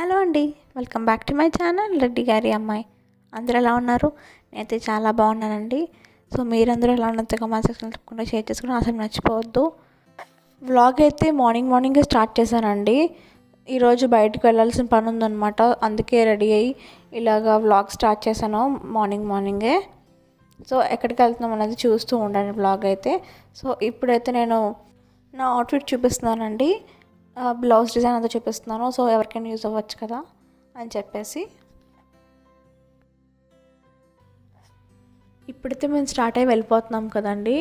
Hello అండి, welcome back to my channel Reddy గారి అమ్మాయి. అందరూ ఎలా ఉన్నారు? నేనైతే చాలా బాగున్నానండి. సో మీరందరూ ఎలా ఉన్నంత కామెంట్ సెక్షన్లో తప్పకుండా షేర్ చేసుకుని అసలు మర్చిపోవద్దు. వ్లాగ్ అయితే మార్నింగే స్టార్ట్ చేశానండి. ఈరోజు బయటకు వెళ్ళాల్సిన పని ఉందన్నమాట, అందుకే రెడీ అయ్యి ఇలాగా వ్లాగ్ స్టార్ట్ చేశాను మార్నింగే. సో ఎక్కడికి వెళ్తున్నాం అనేది చూస్తూ ఉండండి వ్లాగ్ అయితే. సో ఇప్పుడైతే నేను నా అవుట్ఫిట్ చూపిస్తున్నానండి, బ్లౌజ్ డిజైన్ అంతా చూపిస్తున్నాను. సో ఎవరికైనా యూజ్ అవ్వచ్చు కదా అని చెప్పేసి ఇప్పుడైతే మేము స్టార్ట్ అయ్యి వెళ్ళిపోతున్నాం కదండి.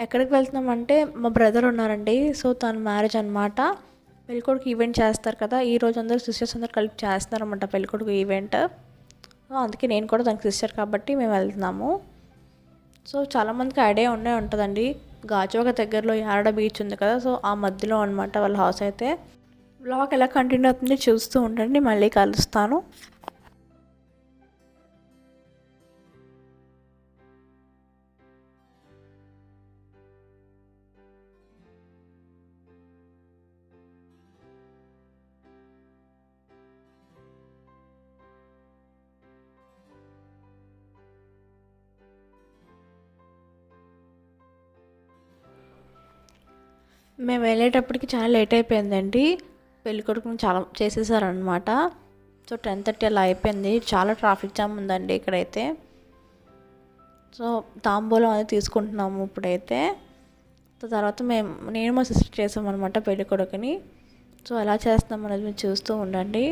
ఎక్కడికి వెళ్తున్నాం అంటే మా బ్రదర్ ఉన్నారండి. సో తన మ్యారేజ్ అనమాట. పెళ్ళికొడుకు ఈవెంట్ చేస్తారు కదా, ఈరోజు అందరూ సిస్టర్స్ అందరూ కలిపి చేస్తున్నారు అనమాట పెళ్ళికొడుకు ఈవెంట్. అందుకే నేను కూడా దానికి సిస్టర్ కాబట్టి మేము వెళ్తున్నాము. సో చాలామందికి ఐడియా ఉంటుందండి, గాజువాక దగ్గరలో యారడ బీచ్ ఉంది కదా, సో ఆ మధ్యలో అనమాట వాళ్ళ హౌస్ అయితే. బ్లాగ్ ఎలా కంటిన్యూ అవుతుంది చూస్తూ ఉండండి, మళ్ళీ కలుస్తాను. మేము వెళ్ళేటప్పటికి చాలా లేట్ అయిపోయిందండి. పెళ్ళికొడుకుని చాలా చేసేసారనమాట. సో 10:30 అలా అయిపోయింది. చాలా ట్రాఫిక్ జామ్ ఉందండి ఇక్కడైతే. సో తాంబూలం అనేది తీసుకుంటున్నాము ఇప్పుడైతే. తర్వాత నేను మా సిస్టర్ చేసామన్నమాట పెళ్ళికొడుకుని. సో ఎలా చేస్తున్నాం అనేది మీరు చూస్తూ ఉండండి.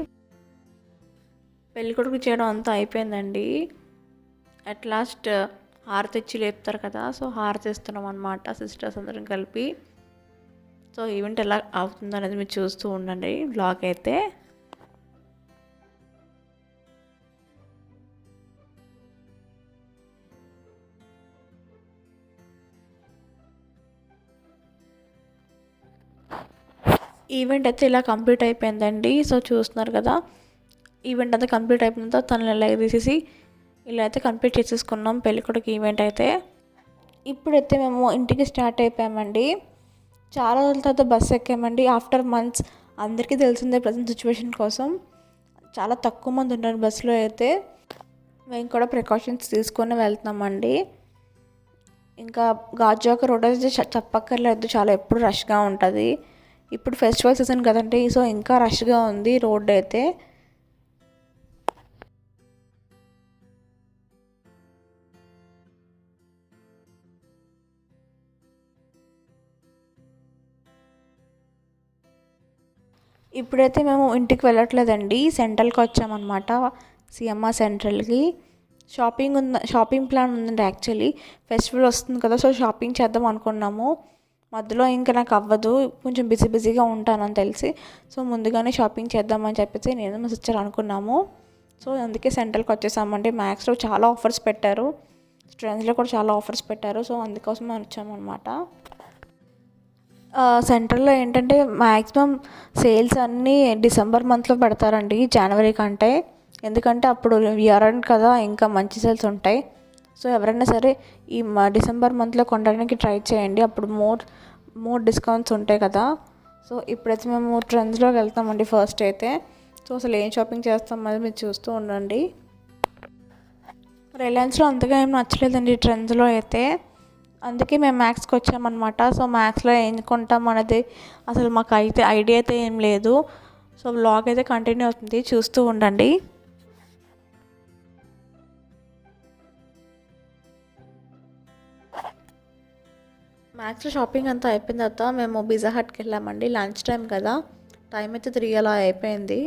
పెళ్ళికొడుకు చేయడం అంతా అయిపోయిందండి. అట్ లాస్ట్ హారతి ఇచ్చి లేపుతారు కదా, సో హారతి ఇస్తున్నాం అనమాట సిస్టర్స్ అందరం కలిపి. సో ఈవెంట్ ఎలా అవుతుందో అనేది మీరు చూస్తూ ఉండండి వ్లాగ్ అయితే. ఈవెంట్ అయితే ఇలా కంప్లీట్ అయిపోయిందండి. సో చూస్తున్నారు కదా, ఈవెంట్ అంతా కంప్లీట్ అయిపోయిన తర్వాత తనని ఇలా తీసేసి ఇలా అయితే కంప్లీట్ చేసేసుకున్నాం పెళ్ళికొడుకు ఈవెంట్ అయితే. ఇప్పుడైతే మేము ఇంటికి స్టార్ట్ అయిపోయామండి. చాలా రోజుల తర్వాత బస్సు ఎక్కామండి ఆఫ్టర్ మంత్స్. అందరికీ తెలిసిందే ప్రజెంట్ సిచ్యువేషన్ కోసం చాలా తక్కువ మంది ఉన్నారు బస్సులో అయితే. మేము కూడా ప్రికాషన్స్ తీసుకొని వెళ్తున్నామండి. ఇంకా గాజువాక రోడ్ అయితే చెప్పక్కర్లేదు, చాలా ఎప్పుడు రష్గా ఉంటుంది. ఇప్పుడు ఫెస్టివల్ సీజన్ కదండి, సో ఇంకా రష్గా ఉంది రోడ్ అయితే. ఇప్పుడైతే మేము ఇంటికి వెళ్ళట్లేదండి, సెంట్రల్కి వచ్చామన్నమాట, సిఎంఆర్ సెంట్రల్కి. షాపింగ్ ప్లాన్ ఉందండి యాక్చువల్లీ. ఫెస్టివల్ వస్తుంది కదా, సో షాపింగ్ చేద్దాం అనుకున్నాము. మధ్యలో ఇంకా నాకు అవ్వదు, కొంచెం బిజీగా ఉంటానని తెలిసి, సో ముందుగానే షాపింగ్ చేద్దామని చెప్పేసి నేను మా సిస్టర్ అనుకున్నాము. సో అందుకే సెంట్రల్కి వచ్చేసామండి. మ్యాక్స్లో చాలా ఆఫర్స్ పెట్టారు, ట్రెండ్స్లో కూడా చాలా ఆఫర్స్ పెట్టారు. సో అందుకోసం వచ్చామన్నమాట. సెంట్రల్లో ఏంటంటే మ్యాక్సిమం సేల్స్ అన్నీ డిసెంబర్ మంత్లో పెడతారండి, జనవరి కంటే. ఎందుకంటే అప్పుడు ఇయర్ ఎండ్ కదా, ఇంకా మంచి సేల్స్ ఉంటాయి. సో ఎవరైనా సరే ఈ డిసెంబర్ మంత్లో కొనడానికి ట్రై చేయండి, అప్పుడు మోర్ డిస్కౌంట్స్ ఉంటాయి కదా. సో ఇప్పుడైతే మేము ట్రెండ్స్లోకి వెళ్తామండి ఫస్ట్ అయితే. సో అసలు ఏం షాపింగ్ చేస్తాం అది మీరు చూస్తూ ఉండండి. రిలయన్స్లో అంతగా ఏం నచ్చలేదండి ట్రెండ్స్లో అయితే, అందుకే మేము మ్యాక్స్కి వచ్చామన్నమాట. సో మ్యాక్స్లో ఏం కొంటాం అనేది అసలు మాకు అయితే ఐడియా అయితే ఏం లేదు. సో వ్లాగ్ అయితే కంటిన్యూ అవుతుంది, చూస్తూ ఉండండి. మ్యాక్స్లో షాపింగ్ అంతా అయిపోయిన తర్వాత మేము పిజ్జా హట్కి వెళ్ళామండి. లంచ్ టైం కదా, టైం అయితే 3 అలా అయిపోయింది.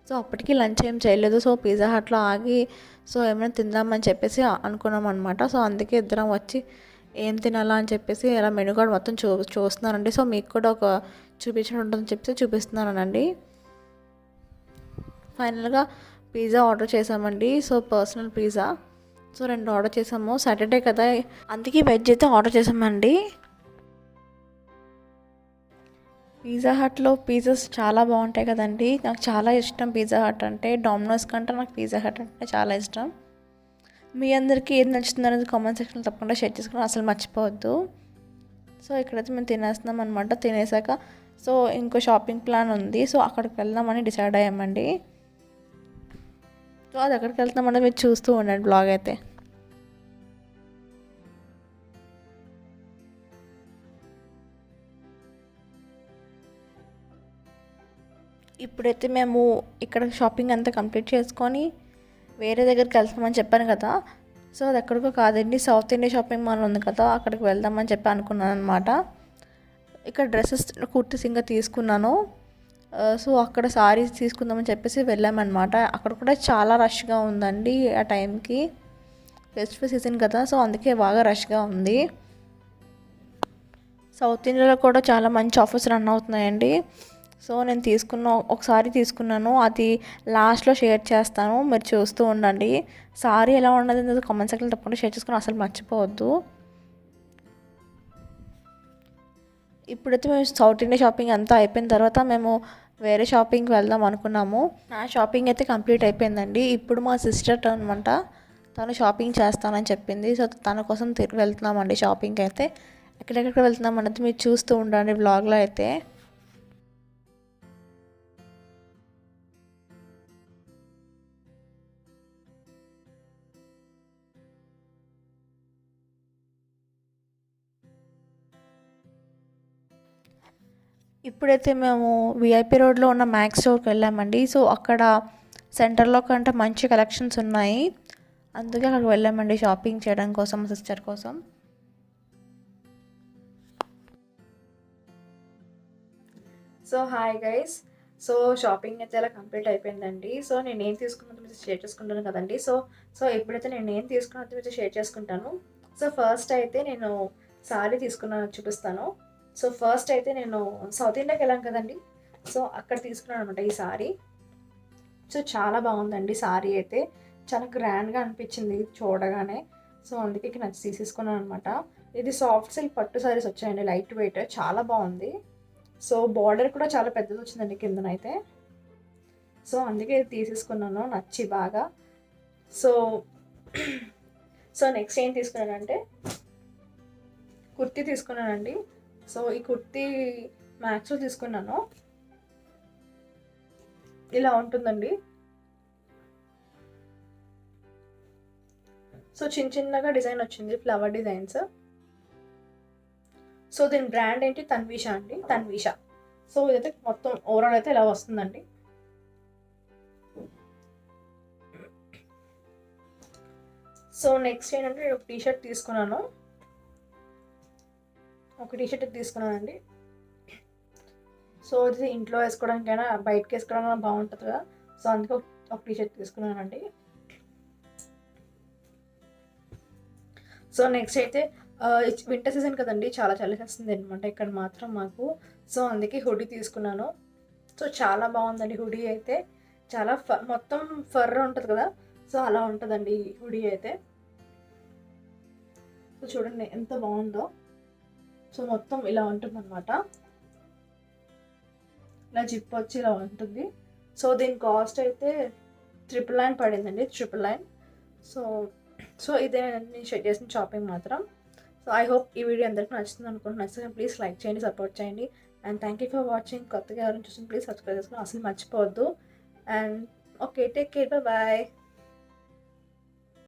సో అప్పటికి లంచ్ ఏం చేయలేదు. సో పిజ్జా హట్లో ఆగి సో ఏమైనా తిందామని చెప్పేసి అనుకున్నాం అనమాట. సో అందుకే ఇద్దరం వచ్చి ఏం తినాలా అని చెప్పేసి ఇలా మెనూ కార్డ్ మొత్తం చూస్తున్నానండి. సో మీకు కూడా ఒక చూపించడం ఉంటుందని చెప్పి చూపిస్తున్నానండి. ఫైనల్గా పిజ్జా ఆర్డర్ చేసామండి. So personal pizza, so 2 order చేసాము. సాటర్డే కదా, అందుకే వెజ్ అయితే ఆర్డర్ చేసామండి. పిజ్జా హట్లో పిజ్జాస్ చాలా బాగుంటాయి కదండి, నాకు చాలా ఇష్టం పిజ్జా హట్ అంటే. డామినోస్ కంటే నాకు పిజ్జా హట్ అంటే చాలా ఇష్టం. మీ అందరికీ ఏది నచ్చుతుంది అనేది కామెంట్ సెక్షన్లో తప్పకుండా షేర్ చేసుకుని అసలు మర్చిపోవద్దు. సో ఇక్కడైతే మేము తినేస్తున్నాం అనమాట. తినేసాక సో ఇంకో షాపింగ్ ప్లాన్ ఉంది. సో అక్కడికి వెళ్దామని డిసైడ్ అయ్యామండి. సో అది ఎక్కడికి వెళ్తున్నామని మీరు చూస్తూ ఉండండి బ్లాగ్ అయితే. ఇప్పుడైతే మేము ఇక్కడ షాపింగ్ అంతా కంప్లీట్ చేసుకొని వేరే దగ్గరికి వెళ్తామని చెప్పాను కదా. సో అది ఎక్కడికో కాదండి, సౌత్ ఇండియా షాపింగ్ మాల్ ఉంది కదా, అక్కడికి వెళ్దామని చెప్పి అనుకున్నాను అనమాట. ఇక్కడ డ్రెస్సెస్ కుర్తీస్ ఇంకా తీసుకున్నాను. సో అక్కడ సారీస్ తీసుకుందామని చెప్పేసి వెళ్ళామన్నమాట. అక్కడ కూడా చాలా రష్గా ఉందండి ఆ టైంకి, ఫెస్టివల్ సీజన్ కదా, సో అందుకే బాగా రష్గా ఉంది. సౌత్ ఇండియాలో కూడా చాలా మంచి ఆఫర్స్ రన్ అవుతున్నాయండి. సో నేను ఒకసారి తీసుకున్నాను, అది లాస్ట్లో షేర్ చేస్తాను, మీరు చూస్తూ ఉండండి. సారీ ఎలా ఉన్నది కామెంట్ సెక్షన్లో తప్పకుండా షేర్ చేసుకుని అసలు మర్చిపోవద్దు. ఇప్పుడైతే మేము సౌత్ ఇండియా షాపింగ్ అంతా అయిపోయిన తర్వాత మేము వేరే షాపింగ్కి వెళ్దాం అనుకున్నాము. నా షాపింగ్ అయితే కంప్లీట్ అయిపోయిందండి. ఇప్పుడు మా సిస్టర్ అనమాట, తను షాపింగ్ చేస్తానని చెప్పింది. సో తన కోసం వెళ్తున్నామండి షాపింగ్కి అయితే. ఎక్కడెక్కడ వెళ్తున్నాం అన్నది మీరు చూస్తూ ఉండండి వ్లాగ్లో అయితే. ఇప్పుడైతే మేము విఐపి రోడ్లో ఉన్న మ్యాక్స్ స్టోర్కి వెళ్ళామండి. సో అక్కడ సెంటర్లో కంటే మంచి కలెక్షన్స్ ఉన్నాయి, అందుకే అక్కడికి వెళ్ళామండి షాపింగ్ చేయడం కోసం, సిస్టర్ కోసం. So hi guys, so shopping అయితే అలా కంప్లీట్ అయిపోయిందండి. సో నేను ఏం తీసుకున్నది మీతో షేర్ చేసుకుంటాను కదండి. సో ఎప్పుడైతే నేను ఏం తీసుకున్నది మీతో షేర్ చేసుకుంటాను. సో ఫస్ట్ అయితే నేను సారీ తీసుకున్నాను, చూపిస్తాను. సో ఫస్ట్ అయితే నేను సౌత్ ఇండియాకి వెళ్ళాను కదండి, సో అక్కడ తీసుకున్నాను అనమాట ఈ సారీ. సో చాలా బాగుందండి సారీ అయితే, చాలా గ్రాండ్గా అనిపించింది చూడగానే. సో అందుకే నచ్చి తీసేసుకున్నాను అనమాట. ఇది సాఫ్ట్ సిల్క్ పట్టు సారీస్ వచ్చాయండి, లైట్ వెయిట్, చాలా బాగుంది. సో బార్డర్ కూడా చాలా పెద్దది వచ్చిందండి కిందనైతే. సో అందుకే తీసేసుకున్నాను నచ్చి బాగా. సో నెక్స్ట్ ఏం తీసుకున్నానంటే కుర్తీ తీసుకున్నానండి. సో ఈ కుర్తీ మ్యాక్స్లో తీసుకున్నాను, ఇలా ఉంటుందండి. సో చిన్నగా డిజైన్ వచ్చింది, ఫ్లవర్ డిజైన్స్. సో దీని బ్రాండ్ ఏంటి, తన్వీషా అండి, తన్వీషా. సో ఇదైతే మొత్తం ఓవరాల్ అయితే ఇలా వస్తుందండి. సో నెక్స్ట్ ఏంటంటే నేను ఒక టీషర్ట్ తీసుకున్నాను, తీసుకున్నానండి. సో ఇది ఇంట్లో వేసుకోవడానికైనా బయటకి వేసుకోవడానికి బాగుంటుంది కదా, సో అందుకే ఒక టీషర్ట్ తీసుకున్నానండి. సో నెక్స్ట్ అయితే వింటర్ సీజన్ కదండి, చాలా చలి వస్తుంది అనమాట ఇక్కడ మాత్రం మాకు. సో అందుకే హుడీ తీసుకున్నాను. సో చాలా బాగుందండి హుడీ అయితే, చాలా మొత్తం ఫర్ ఉంటుంది కదా, సో అలా ఉంటుందండి హుడీ అయితే. సో చూడండి ఎంత బాగుందో. సో మొత్తం ఇలా ఉంటుంది అనమాట, ఇలా జిప్ వచ్చి ఇలా ఉంటుంది. సో దీని కాస్ట్ అయితే 999 పడిందండి, 999. సో ఇదే నేను షేర్ చేసిన షాపింగ్ మాత్రం. సో ఐ హోప్ ఈ వీడియో అందరికీ నచ్చుతుంది అనుకుంటున్నాను. నచ్చితే ప్లీజ్ లైక్ చేయండి, సపోర్ట్ చేయండి. And thank you for watching. కొత్తగా ఎవరైనా చూసి ప్లీజ్ సబ్స్క్రైబ్ చేసుకుని అసలు మర్చిపోవద్దు. And okay, take care, bye.